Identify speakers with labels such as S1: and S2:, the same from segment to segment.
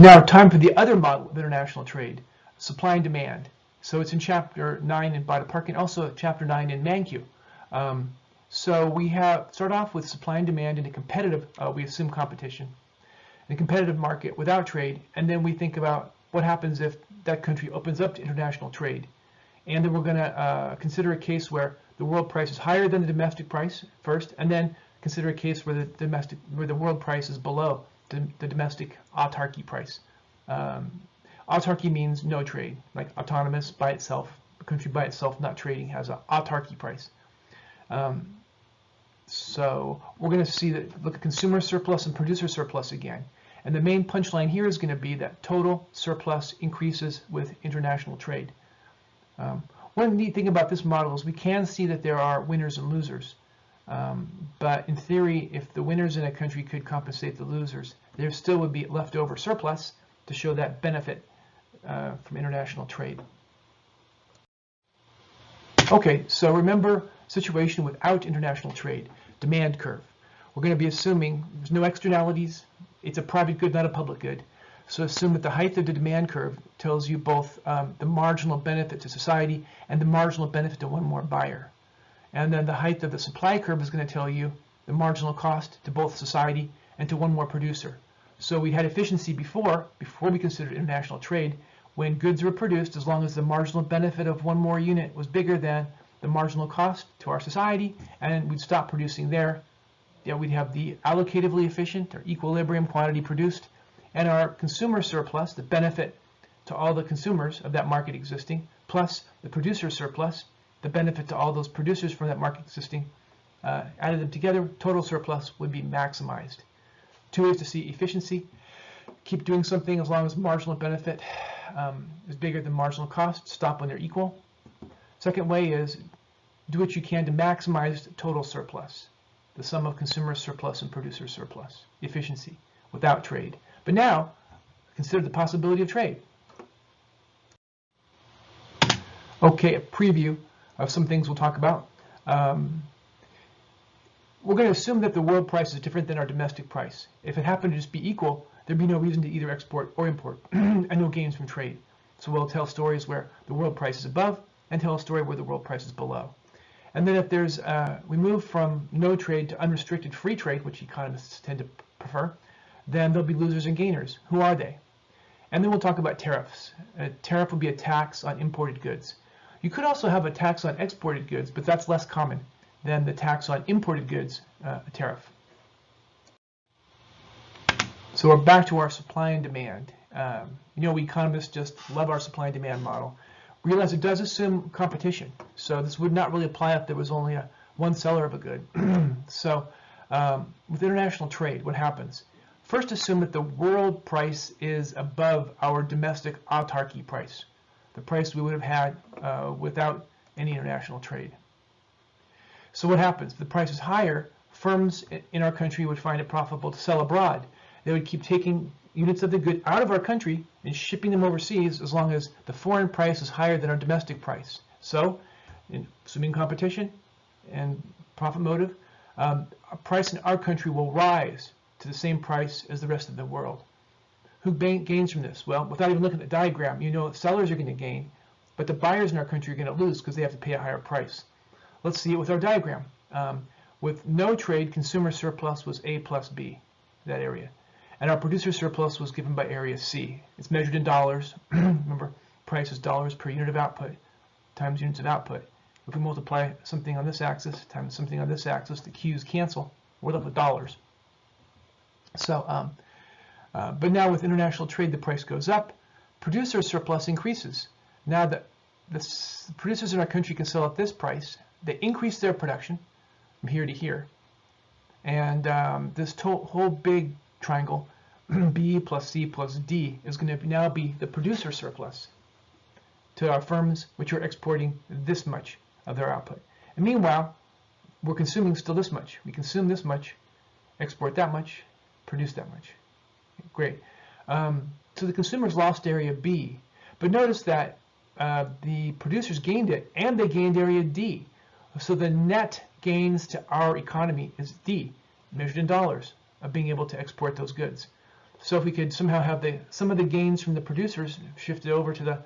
S1: Now, time for the other model of international trade, supply and demand. So it's in Chapter 9 in Bada Park and also Chapter 9 in Mankiw. So we start off with supply and demand in a competitive, we assume competition, in a competitive market without trade, and then we think about what happens if that country opens up to international trade. And then we're going to consider a case where the world price is higher than the domestic price first, and then consider a case where the world price is below the domestic autarky price. Autarky means no trade, like autonomous by itself, a country by itself not trading has an autarky price. So we're going to see that, look at consumer surplus and producer surplus again. And the main punchline here is going to be that total surplus increases with international trade. One neat thing about this model is we can see that there are winners and losers. But in theory, if the winners in a country could compensate the losers, there still would be leftover surplus to show that benefit from international trade. Okay, so remember situation without international trade, demand curve. We're going to be assuming there's no externalities. It's a private good, not a public good. So assume that the height of the demand curve tells you both the marginal benefit to society and the marginal benefit to one more buyer. And then the height of the supply curve is going to tell you the marginal cost to both society and to one more producer. So we had efficiency before we considered international trade, when goods were produced, as long as the marginal benefit of one more unit was bigger than the marginal cost to our society, and we'd stop producing there. Yeah, we'd have the allocatively efficient or equilibrium quantity produced, and our consumer surplus, the benefit to all the consumers of that market existing, plus the producer surplus, the benefit to all those producers from that market existing, added them together, total surplus would be maximized. Two ways to see efficiency: keep doing something as long as marginal benefit is bigger than marginal cost, stop when they're equal. Second way is do what you can to maximize total surplus, the sum of consumer surplus and producer surplus, efficiency, without trade. But now, consider the possibility of trade. Okay, a preview of some things we'll talk about. We're going to assume that the world price is different than our domestic price. If it happened to just be equal, there'd be no reason to either export or import, and no gains from trade. So we'll tell stories where the world price is above, and tell a story where the world price is below. And then if there's, we move from no trade to unrestricted free trade, which economists tend to prefer, then there'll be losers and gainers. Who are they? And then we'll talk about tariffs. A tariff would be a tax on imported goods. You could also have a tax on exported goods, but that's less common than the tax on imported goods, a tariff. So we're back to our supply and demand. You know, we economists just love our supply and demand model. Realize it does assume competition. So this would not really apply if there was only one seller of a good. So with international trade, what happens? First, assume that the world price is above our domestic autarky price, the price we would have had without any international trade. So what happens? If the price is higher, firms in our country would find it profitable to sell abroad. They would keep taking units of the good out of our country and shipping them overseas as long as the foreign price is higher than our domestic price. So, assuming competition and profit motive, a price in our country will rise to the same price as the rest of the world. Who gains from this? Well, without even looking at the diagram, you know sellers are going to gain, but the buyers in our country are going to lose because they have to pay a higher price. Let's see it with our diagram. With no trade, consumer surplus was A plus B, that area. And our producer surplus was given by area C. It's measured in dollars. Remember, price is dollars per unit of output times units of output. If we multiply something on this axis times something on this axis, the Q's cancel. We're left with dollars. So, but now with international trade, the price goes up. Producer surplus increases. Now that the producers in our country can sell at this price, they increase their production from here to here. And this whole big triangle, B plus C plus D, is going to now be the producer surplus to our firms which are exporting this much of their output. And meanwhile, we're consuming still this much. We consume this much, export that much, produce that much. Great. So the consumers lost area B, but notice that the producers gained it, and they gained area D. So the net gains to our economy is D, measured in dollars, of being able to export those goods. So if we could somehow have some of the gains from the producers shifted over to the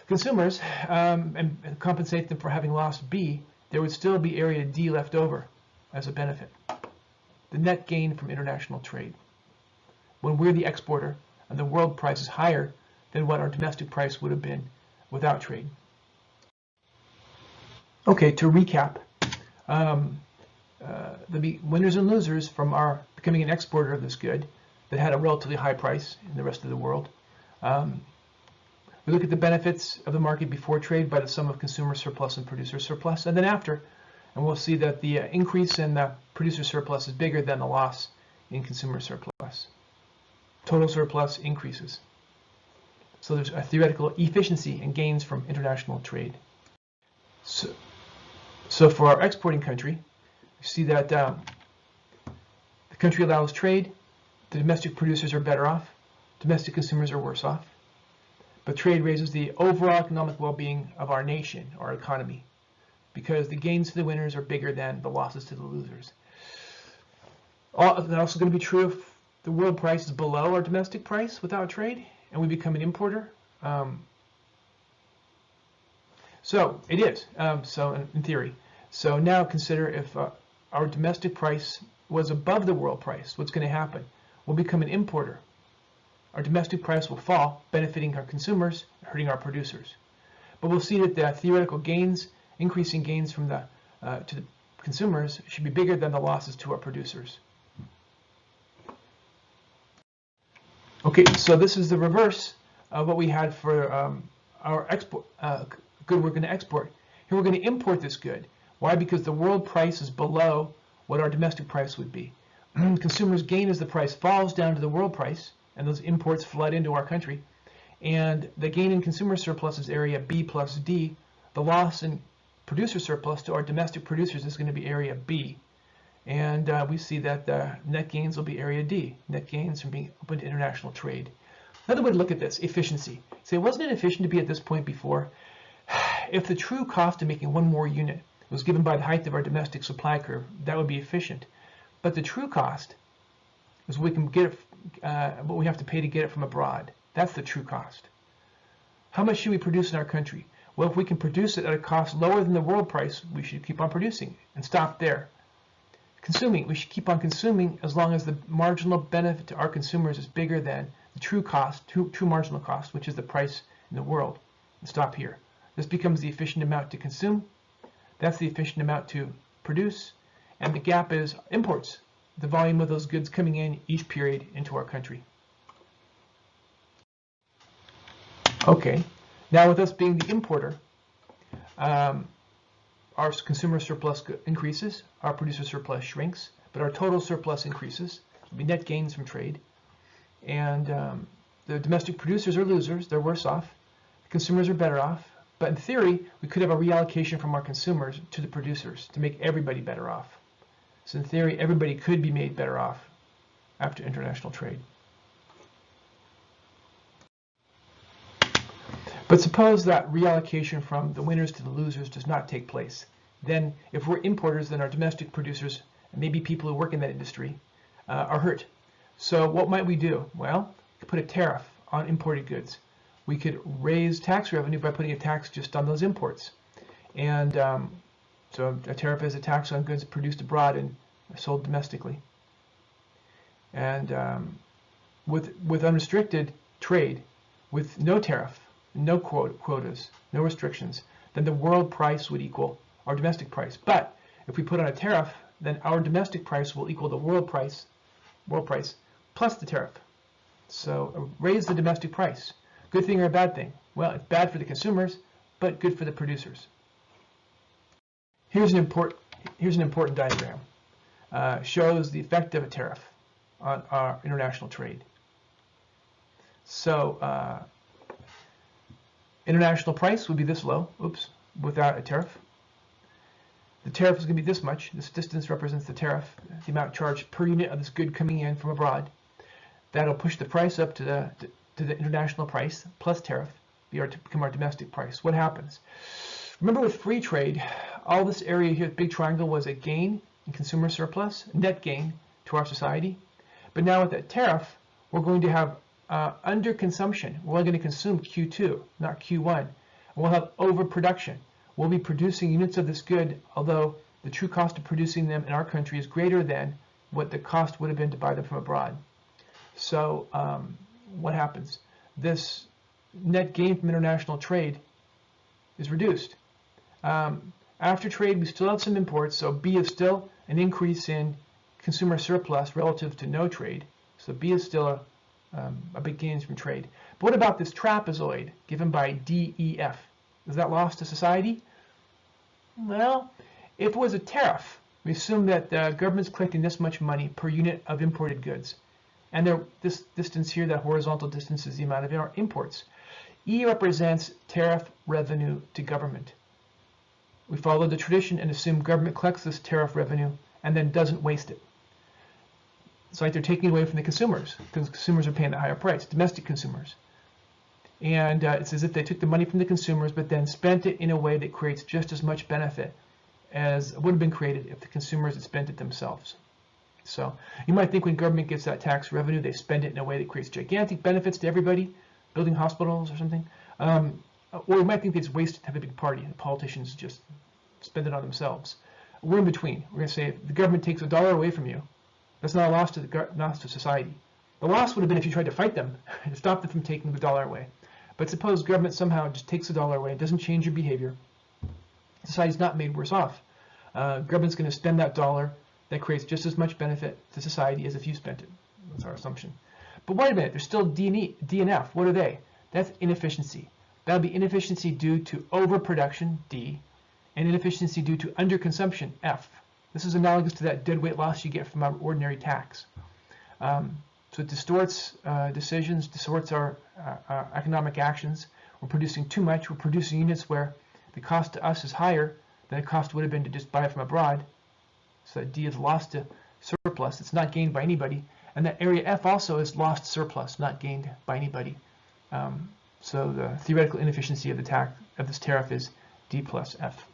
S1: consumers and compensate them for having lost B, there would still be area D left over as a benefit. The net gain from international trade. When we're the exporter and the world price is higher than what our domestic price would have been without trade. Okay, to recap, the winners and losers from our becoming an exporter of this good that had a relatively high price in the rest of the world. We look at the benefits of the market before trade by the sum of consumer surplus and producer surplus, and then after, and we'll see that the increase in the producer surplus is bigger than the loss in consumer surplus. Total surplus increases. So there's a theoretical efficiency and gains from international trade. So for our exporting country, we see that the country allows trade. The domestic producers are better off. Domestic consumers are worse off. But trade raises the overall economic well-being of our nation, our economy, because the gains to the winners are bigger than the losses to the losers. That's also going to be true if the world price is below our domestic price without trade, and we become an importer. So it is, so in theory. So now consider if our domestic price was above the world price, what's going to happen? We'll become an importer. Our domestic price will fall, benefiting our consumers, hurting our producers. But we'll see that the theoretical gains, increasing gains from to the consumers, should be bigger than the losses to our producers. Okay, so this is the reverse of what we had for our export good we're going to export. Here we're going to import this good. Why? Because the world price is below what our domestic price would be. Consumers gain as the price falls down to the world price, and those imports flood into our country. And the gain in consumer surplus is area B plus D. The loss in producer surplus to our domestic producers is going to be area B. And we see that the net gains will be area D, net gains from being open to international trade. Another way to look at this, efficiency. Say, wasn't it efficient to be at this point before? If the true cost of making one more unit was given by the height of our domestic supply curve, that would be efficient. But the true cost is what we can get what we have to pay to get it from abroad. That's the true cost. How much should we produce in our country? Well, if we can produce it at a cost lower than the world price, we should keep on producing and stop there. Consuming, we should keep on consuming as long as the marginal benefit to our consumers is bigger than the true cost, true marginal cost, which is the price in the world, and stop here. This becomes the efficient amount to consume. That's the efficient amount to produce. And the gap is imports, the volume of those goods coming in each period into our country. Okay, now with us being the importer, our consumer surplus increases, our producer surplus shrinks, but our total surplus increases. It'll be net gains from trade. And the domestic producers are losers, they're worse off. The consumers are better off. But in theory, we could have a reallocation from our consumers to the producers to make everybody better off. So in theory, everybody could be made better off after international trade. But suppose that reallocation from the winners to the losers does not take place. Then if we're importers, then our domestic producers, and maybe people who work in that industry, are hurt. So what might we do? Well, we could put a tariff on imported goods. We could raise tax revenue by putting a tax just on those imports. And so a tariff is a tax on goods produced abroad and sold domestically. And with unrestricted trade, with no tariff, no quotas, no restrictions, then the world price would equal our domestic price. But if we put on a tariff, then our domestic price will equal the world price plus the tariff. So raise the domestic price. Good thing or a bad thing? Well, it's bad for the consumers, but good for the producers. Here's an important diagram. Shows the effect of a tariff on our international trade. So international price would be this low, without a tariff. The tariff is going to be this much. This distance represents the tariff, the amount charged per unit of this good coming in from abroad. That'll push the price up to the international price plus tariff, become our domestic price. What happens? Remember with free trade, all this area here, the big triangle, was a gain in consumer surplus, net gain to our society. But now with that tariff, we're going to have underconsumption. We're only going to consume Q2, not Q1. And we'll have overproduction. We'll be producing units of this good, although the true cost of producing them in our country is greater than what the cost would have been to buy them from abroad. So what happens? This net gain from international trade is reduced. After trade, we still have some imports, so B is still an increase in consumer surplus relative to no trade. So B is still a big gains from trade. But what about this trapezoid given by DEF? Is that lost to society? Well, if it was a tariff, we assume that the government's collecting this much money per unit of imported goods. And this distance here, that horizontal distance, is the amount of our imports. E represents tariff revenue to government. We follow the tradition and assume government collects this tariff revenue and then doesn't waste it. It's like they're taking it away from the consumers, because consumers are paying the higher price, domestic consumers. And it's as if they took the money from the consumers but then spent it in a way that creates just as much benefit as would have been created if the consumers had spent it themselves. So you might think when government gets that tax revenue, they spend it in a way that creates gigantic benefits to everybody, building hospitals or something. Or you might think they just waste it to have a big party and the politicians just spend it on themselves. We're in between. We're going to say if the government takes $1 away from you, that's not a loss to society. The loss would have been if you tried to fight them and stop them from taking the $1 away. But suppose government somehow just takes $1 away, it doesn't change your behavior. Society's not made worse off. Government's going to spend that $1 that creates just as much benefit to society as if you spent it. That's our assumption. But wait a minute, there's still D and F. What are they? That's inefficiency. That'll be inefficiency due to overproduction, D, and inefficiency due to underconsumption, F. This is analogous to that deadweight loss you get from our ordinary tax. So it distorts decisions, distorts our economic actions. We're producing too much. We're producing units where the cost to us is higher than the cost would have been to just buy it from abroad. So that D is lost to surplus. It's not gained by anybody. And that area F also is lost surplus, not gained by anybody. So the theoretical inefficiency of this tariff is D plus F.